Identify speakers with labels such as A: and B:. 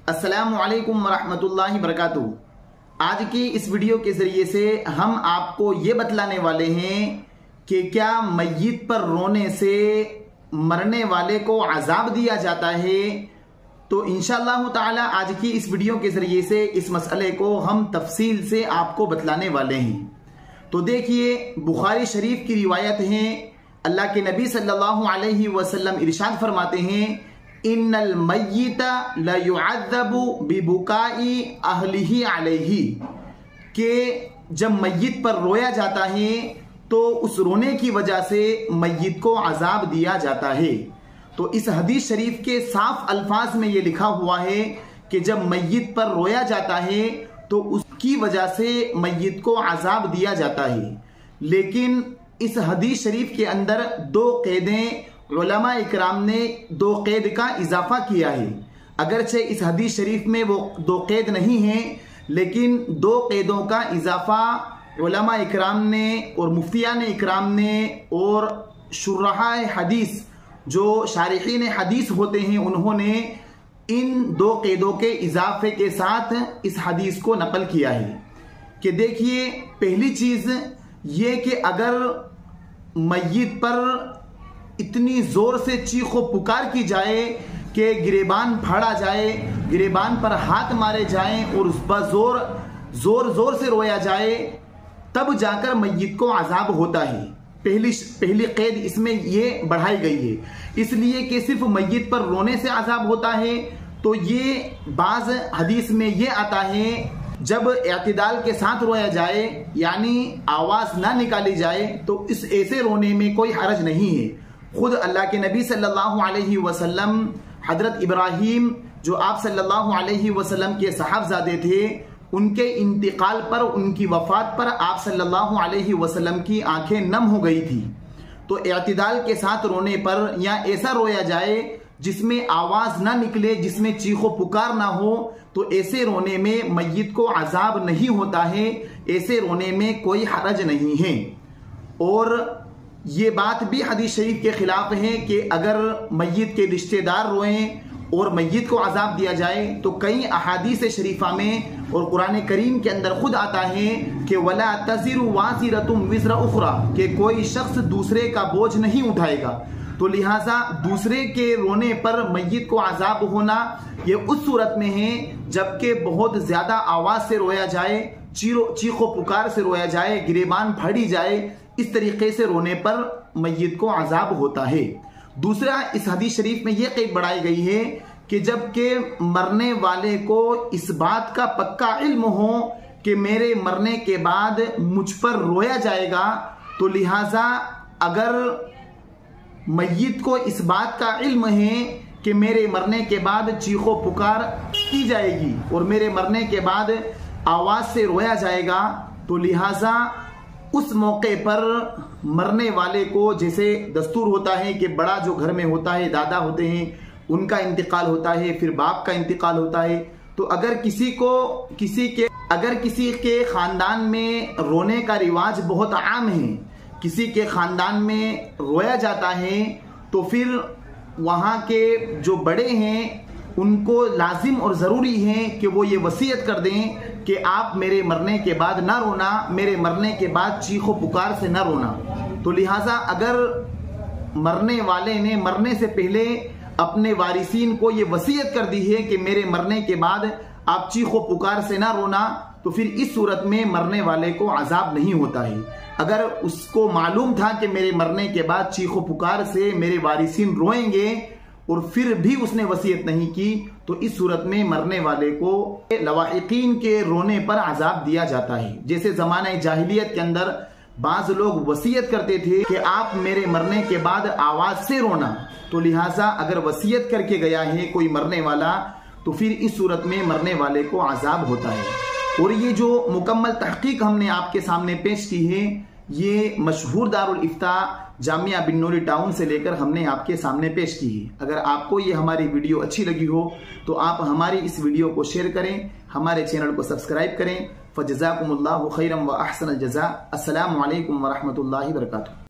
A: अस्सलामु अलैकुम वरहमतुल्लाहि वबरकातुहू। आज की इस वीडियो के ज़रिए से हम आपको ये बतलाने वाले हैं कि क्या मय्यत पर रोने से मरने वाले को अजाब दिया जाता है। तो इंशाअल्लाह ताला आज की इस वीडियो के ज़रिए से इस मसले को हम तफसील से आपको बतलाने वाले हैं। तो देखिए, बुखारी शरीफ की रिवायत है, अल्लाह के नबी सल्लल्लाहु अलैहि वसल्लम इरशाद फरमाते हैं, इन्नल मय्यिता ला युअज़्ज़बु बिबुकाई अहलिही अलैहि, के जब मय्यत पर रोया जाता है तो उस रोने की वजह से मय्यत को अजाब दिया जाता है। तो इस हदीस शरीफ के साफ अल्फाज में ये लिखा हुआ है कि जब मय्यत पर रोया जाता है तो उसकी वजह से मय्यत को अजाब दिया जाता है। लेकिन इस हदीस शरीफ के अंदर दो क़ैदें उलमा इकराम ने दो क़ैद का इजाफा किया है। अगरचे इस हदीस शरीफ में वो दो क़ैद नहीं हैं, लेकिन दो क़ैदों का इजाफा उलमा इकराम ने और मुफ्तियान इकराम ने और शुर्राह हदीस जो शारिहीन हदीस होते हैं उन्होंने इन दो क़ैदों के इजाफे के साथ इस हदीस को नकल किया है। कि देखिए, पहली चीज़ ये कि अगर मय्यत पर इतनी जोर से चीखो पुकार की जाए कि गिरेबान फाड़ा जाए, गिरेबान पर हाथ मारे जाएं और उस पर जोर जोर से रोया जाए, तब जाकर मय्यत को अजाब होता है। पहली कैद इसमें ये बढ़ाई गई है, इसलिए कि सिर्फ मय्यत पर रोने से अजाब होता है। तो ये बाज हदीस में ये आता है, जब एतदाल के साथ रोया जाए यानी आवाज ना निकाली जाए तो इस ऐसे रोने में कोई हरज नहीं है। खुद अल्लाह के नबी सल्लल्लाहु अलैहि वसल्लम, हजरत इब्राहीम जो आप सल्लल्लाहु अलैहि वसल्लम के साहबजादे थे, उनके इंतकाल पर, उनकी वफात पर आप सल्लल्लाहु अलैहि वसल्लम की आंखें नम हो गई थी। तो एतदाल के साथ रोने पर या ऐसा रोया जाए जिसमें आवाज ना निकले, जिसमें चीखो पुकार ना हो, तो ऐसे रोने में मय्यत को अजाब नहीं होता है, ऐसे रोने में कोई हरज नहीं है। और ये बात भी हदीस शरीफ के खिलाफ है कि अगर मय्यत के रिश्तेदार रोएं और मय्यत को अजाब दिया जाए, तो कई अहादीस शरीफा में और कुरान करीम के अंदर खुद आता है कि वला तज़िरु वाज़िरतुम विज़्र उख़रा, कि कोई शख्स दूसरे का बोझ नहीं उठाएगा। तो लिहाजा दूसरे के रोने पर मय्यत को अजाब होना ये उस सूरत में है जबकि बहुत ज्यादा आवाज से रोया जाए, चीखो पुकार से रोया जाए, गिरेबान फाड़ी जाए, इस तरीके से रोने पर मय्यत को अजाब होता है। दूसरा, इस हदीस शरीफ में यह क़ैद बढ़ाई गई है कि जबकि मरने वाले को इस बात का पक्का इल्म हो कि मेरे मरने के बाद मुझ पर रोया जाएगा, तो लिहाजा अगर मय्यत को इस बात का इल्म है कि मेरे मरने के बाद चीखो पुकार की जाएगी और मेरे मरने के बाद आवाज से रोया जाएगा, तो लिहाजा उस मौके पर मरने वाले को, जैसे दस्तूर होता है कि बड़ा जो घर में होता है, दादा होते हैं, उनका इंतकाल होता है, फिर बाप का इंतकाल होता है, तो अगर किसी के खानदान में रोने का रिवाज बहुत आम है, किसी के खानदान में रोया जाता है, तो फिर वहाँ के जो बड़े हैं उनको लाजिम और ज़रूरी है कि वो ये वसीयत कर दें कि आप मेरे मरने के बाद ना रोना, मेरे मरने के बाद चीखो पुकार से ना रोना। तो लिहाजा अगर मरने वाले ने मरने से पहले अपने वारिसीन को ये वसीयत कर दी है कि मेरे मरने के बाद आप चीखो पुकार से ना रोना, तो फिर इस सूरत में मरने वाले को अजाब नहीं होता है। अगर उसको मालूम था कि मेरे मरने के बाद चीखो पुकार से मेरे वारिसीन रोएंगे और फिर भी उसने वसीयत नहीं की, तो इस सूरत में मरने वाले को लवाहिकीन के रोने पर अजाब दिया जाता है। जैसे ज़माने जाहिलियत के अंदर बाज लोग वसीयत करते थे कि आप मेरे मरने के बाद आवाज से रोना, तो लिहाजा अगर वसीयत करके गया है कोई मरने वाला, तो फिर इस सूरत में मरने वाले को अजाब होता है। और ये जो मुकम्मल तहकीक हमने आपके सामने पेश की है, ये मशहूर दारुल इफ्ता जामिया बिन नूरी टाउन से लेकर हमने आपके सामने पेश की है। अगर आपको ये हमारी वीडियो अच्छी लगी हो तो आप हमारी इस वीडियो को शेयर करें, हमारे चैनल को सब्सक्राइब करें। फजज़ाकुमुल्लाहु खैरन व अहसनल जज़ा। अस्सलामु अलैकुम व रहमतुल्लाहि व बरकातुहू।